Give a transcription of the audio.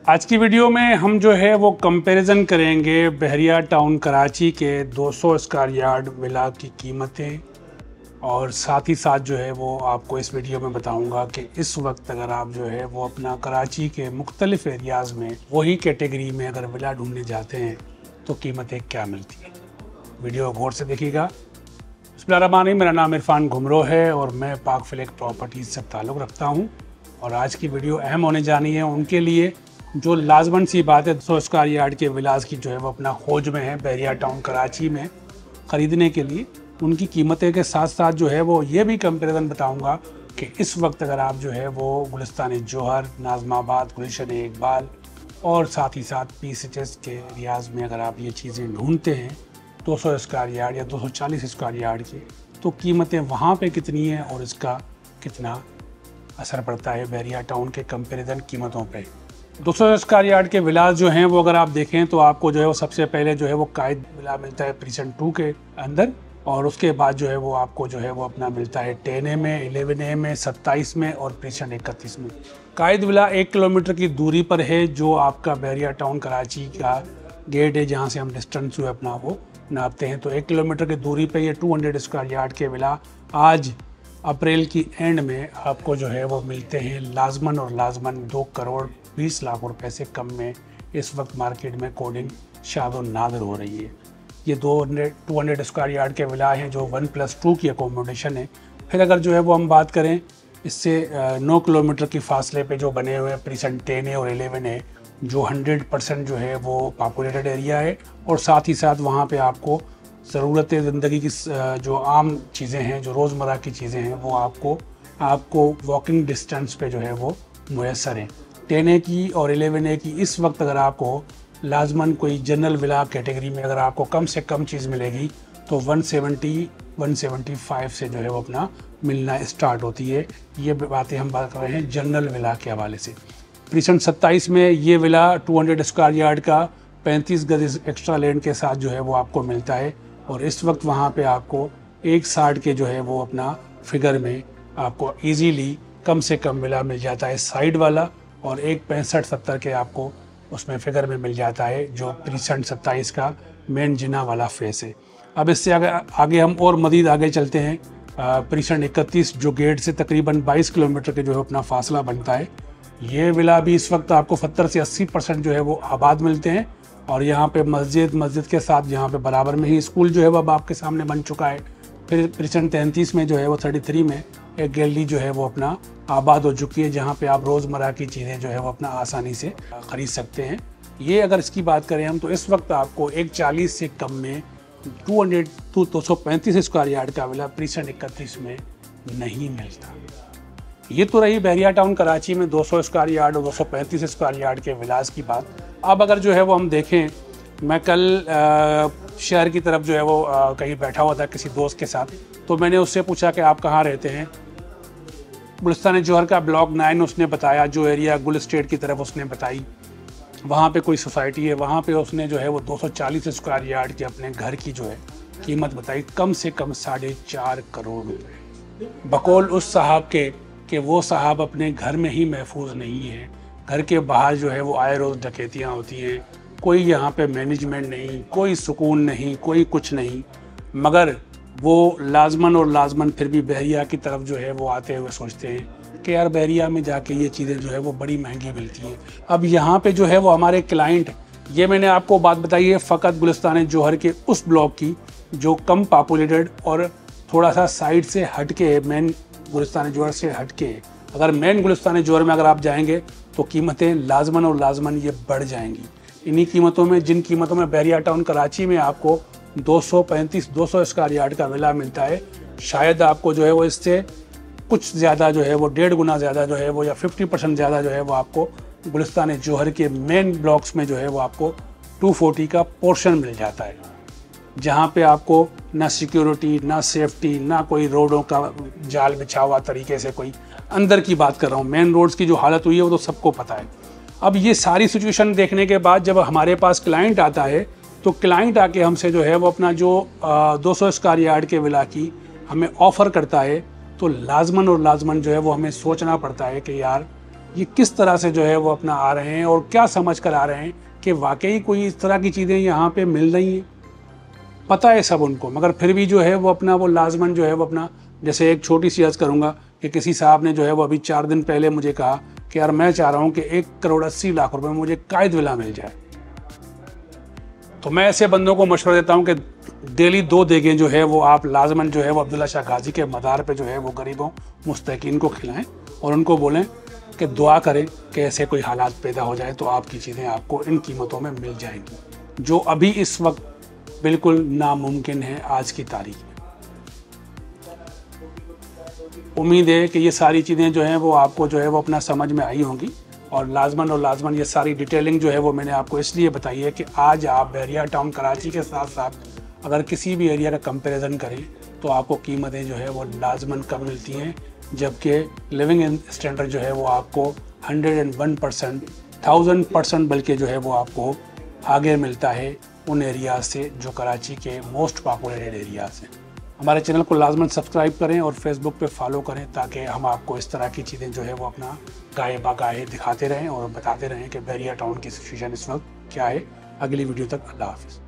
आज की वीडियो में हम जो है वो कंपैरिजन करेंगे बहरिया टाउन कराची के 200 स्क्वायर यार्ड विला की कीमतें, और साथ ही साथ जो है वो आपको इस वीडियो में बताऊंगा कि इस वक्त अगर आप जो है वो अपना कराची के मुख्तलिफ एरियाज़ में वही कैटेगरी में अगर विला ढूंढने जाते हैं तो कीमतें क्या मिलती हैं। वीडियो गौर से देखिएगा। बिस्मिल्लाहिर्रहमानिर्रहीम। मेरा नाम इरफान घुमरो है और मैं पाक फ्लैग प्रॉपर्टीज़ से ताल्लुक़ रखता हूँ। और आज की वीडियो अहम होने जानी है उनके लिए जो लाजमन सी बात है 200 स्क्वायर यार्ड के विलास की जो है वो अपना खोज में है बहरिया टाउन कराची में ख़रीदने के लिए। उनकी कीमतें के साथ साथ जो है वो ये भी कंपैरिजन बताऊंगा कि इस वक्त अगर आप जो है वो गुलिस्तान जौहर, नाज़माबाद, गुलशन इकबाल और साथ ही साथ PCHS के एरियाज़ में अगर आप ये चीज़ें ढूंढते हैं 200 स्क्वायर यार्ड या 240 स्क्वायर यार्ड के, तो कीमतें वहाँ पे कितनी हैं और इसका कितना असर पड़ता है बहरिया टाउन के कंपैरिजन कीमतों पे। 200 स्क्वायर यार्ड के विलास जो हैं वो अगर आप देखें तो आपको जो है वो सबसे पहले जो है वो कायद विला मिलता है प्रीसेंट 2 के अंदर, और उसके बाद जो है वो आपको जो है वो अपना मिलता है 10A में, 11A में, 27 में और प्रीसेंट 31 में। कायद विला 1 किलोमीटर की दूरी पर है जो आपका बहरिया टाउन कराची का गेट है जहाँ से हम डिस्टेंस जो है अपना वो नापते हैं। तो 1 किलोमीटर की दूरी पे ये 200 स्क्वायर यार्ड के विला आज अप्रैल की एंड में आपको जो है वो मिलते हैं लाजमन और लाजमन 2 करोड़ 20 लाख रुपए से कम में। इस वक्त मार्केट में कोडिंग शाद और नादर हो रही है। ये 200 स्क्वायर यार्ड के विला हैं जो 1+2 की अकोमोडेशन है। फिर अगर जो है वो हम बात करें इससे 9 किलोमीटर की फासले पे जो बने हुए हैं प्रीसेंट 10A और 11A जो 100% जो है वो पॉपुलेटेड एरिया है, और साथ ही साथ वहाँ पे आपको ज़रूरत ज़िंदगी की जो आम चीज़ें हैं, जो रोज़मर्रा की चीज़ें हैं, वो आपको वॉकिंग डिस्टेंस पे जो है वो मुयसर हैं। 10A की और 11A की इस वक्त अगर आपको लाजमन कोई जनरल विला कैटेगरी में अगर आपको कम से कम चीज़ मिलेगी तो 170-175 से जो है वो अपना मिलना स्टार्ट होती है। ये बातें हम बात कर रहे हैं जनरल विला के हवाले से। प्रीसेंट 27 में ये विला 200 स्क्वायर यार्ड का 35 गज एक्स्ट्रा लैंड के साथ जो है वो आपको मिलता है, और इस वक्त वहाँ पे आपको 160 के जो है वो अपना फिगर में आपको इजीली कम से कम विला मिल जाता है साइड वाला, और 165-70 के आपको उसमें फिगर में मिल जाता है जो प्रीसेंट 27 का मेन जिना वाला फेस है। अब इससे आगे हम और मज़ीद आगे चलते हैं। प्रीसेंट 31 जो गेट से तकरीबन 22 किलोमीटर के जो है अपना फासला बनता है, ये विला भी इस वक्त आपको 70 से 80% जो है वो आबाद मिलते हैं, और यहाँ पे मस्जिद के साथ यहाँ पे बराबर में ही स्कूल जो है वो अब आपके सामने बन चुका है। फिर प्रीसेंट 33 में जो है वो 33 में एक गैलरी जो है वो अपना आबाद हो चुकी है जहाँ पे आप रोज़मर्रा की चीज़ें जो है वो अपना आसानी से ख़रीद सकते हैं। ये अगर इसकी बात करें हम तो इस वक्त आपको 140 से कम में 235 स्क्वायर यार्ड का विला प्रीसेंट 31 में नहीं मिलता। ये तो रही बहरिया टाउन कराची में 200 स्क्वायर यार्ड और 235 स्क्वायर यार्ड के विलास की बात। अब अगर जो है वो हम देखें, मैं कल शहर की तरफ जो है वो कहीं बैठा हुआ था किसी दोस्त के साथ, तो मैंने उससे पूछा कि आप कहाँ रहते हैं। गुलिस्तान जौहर का ब्लॉक 9 उसने बताया, जो एरिया गुल स्टेट की तरफ उसने बताई, वहाँ पे कोई सोसाइटी है, वहाँ पे उसने जो है वो 240 स्क्वायर यार्ड के अपने घर की जो है कीमत बताई कम से कम 4.5 करोड़ रुपये। बकौल उस साहब के कि वो साहब अपने घर में ही महफूज नहीं है, घर के बाहर जो है वो आए रोज़ डकैतियाँ होती हैं, कोई यहाँ पे मैनेजमेंट नहीं, कोई सुकून नहीं, कोई कुछ नहीं, मगर वो लाजमन और लाजमन फिर भी बहरिया की तरफ जो है वो आते हुए सोचते हैं कि यार बहरिया में जाके ये चीज़ें जो है वो बड़ी महंगी मिलती हैं। अब यहाँ पे जो है वो हमारे क्लाइंट, ये मैंने आपको बात बताई है फ़कत गुलिस्तान जौहर के उस ब्लॉक की जो कम पॉपुलेटेड और थोड़ा सा साइड से हट के है, मेन गुलिस्तान जौहर से हट के है। अगर मेन गुलिस्तान जौहर में अगर आप जाएंगे तो कीमतें लाजमन और लाजमन ये बढ़ जाएंगी। इन्हीं कीमतों में, जिन कीमतों में बहरिया टाउन कराची में आपको 200 स्क्वायर यार्ड का विला मिलता है, शायद आपको जो है वो इससे कुछ ज़्यादा जो है वो 1.5 गुना ज़्यादा जो है वो या 50% ज़्यादा जो है वो आपको गुलिस्तान जौहर के मेन ब्लॉक्स में जो है वो आपको 240 का पोर्शन मिल जाता है, जहाँ पे आपको ना सिक्योरिटी, ना सेफ्टी, ना कोई रोडों का जाल बिछा हुआ तरीके से, कोई अंदर की बात कर रहा हूँ, मेन रोड्स की जो हालत हुई है वो तो सबको पता है। अब ये सारी सिचुएशन देखने के बाद जब हमारे पास क्लाइंट आता है तो क्लाइंट आके हमसे जो है वो अपना जो 200 स्क्वायर यार्ड के विला की हमें ऑफ़र करता है, तो लाजमन और लाजमन जो है वो हमें सोचना पड़ता है कि यार ये किस तरह से जो है वो अपना आ रहे हैं और क्या समझ कर आ रहे हैं कि वाकई कोई इस तरह की चीज़ें यहाँ पे मिल रही हैं। पता है सब उनको, मगर फिर भी जो है वो अपना वो लाजमन जो है वो अपना, जैसे एक छोटी सी अर्ज़ करूँगा कि किसी साहब ने जो है वो अभी 4 दिन पहले मुझे कहा कि यार मैं चाह रहा हूँ कि 1,80,00,000 रुपए में मुझे कायद विला मिल जाए। तो मैं ऐसे बंदों को मशवरा देता हूँ कि डेली 2 देगें जो है वो आप लाजमन जो है वो अब्दुल्ला शाह गाजी के मज़ार पे जो है वो गरीबों मुस्तकीन को खिलाएं और उनको बोलें कि दुआ करें कि ऐसे कोई हालात पैदा हो जाए तो आपकी चीज़ें आपको इन कीमतों में मिल जाएंगी, जो अभी इस वक्त बिल्कुल नामुमकिन है आज की तारीख में। उम्मीद है कि ये सारी चीज़ें जो हैं वो आपको जो है वो अपना समझ में आई होंगी। और लाजमन ये सारी डिटेलिंग जो है वो मैंने आपको इसलिए बताई है कि आज आप बहरिया टाउन कराची के साथ साथ अगर किसी भी एरिया का कंपैरिजन करें तो आपको कीमतें जो है वो लाजमन कम मिलती हैं, जबकि लिविंग स्टैंडर्ड जो है वो आपको 101%, 1000% बल्कि जो है वो आपको आगे मिलता है उन एरिया से जो कराची के मोस्ट पॉपुलेटेड एरिया हैं। हमारे चैनल को लाजमन सब्सक्राइब करें और फेसबुक पे फॉलो करें ताकि हम आपको इस तरह की चीज़ें जो है वो अपना गाहे बागाहे दिखाते रहें और बताते रहें कि बहरिया टाउन की सिचुएशन इस वक्त क्या है। अगली वीडियो तक अल्लाह हाफ़िज़।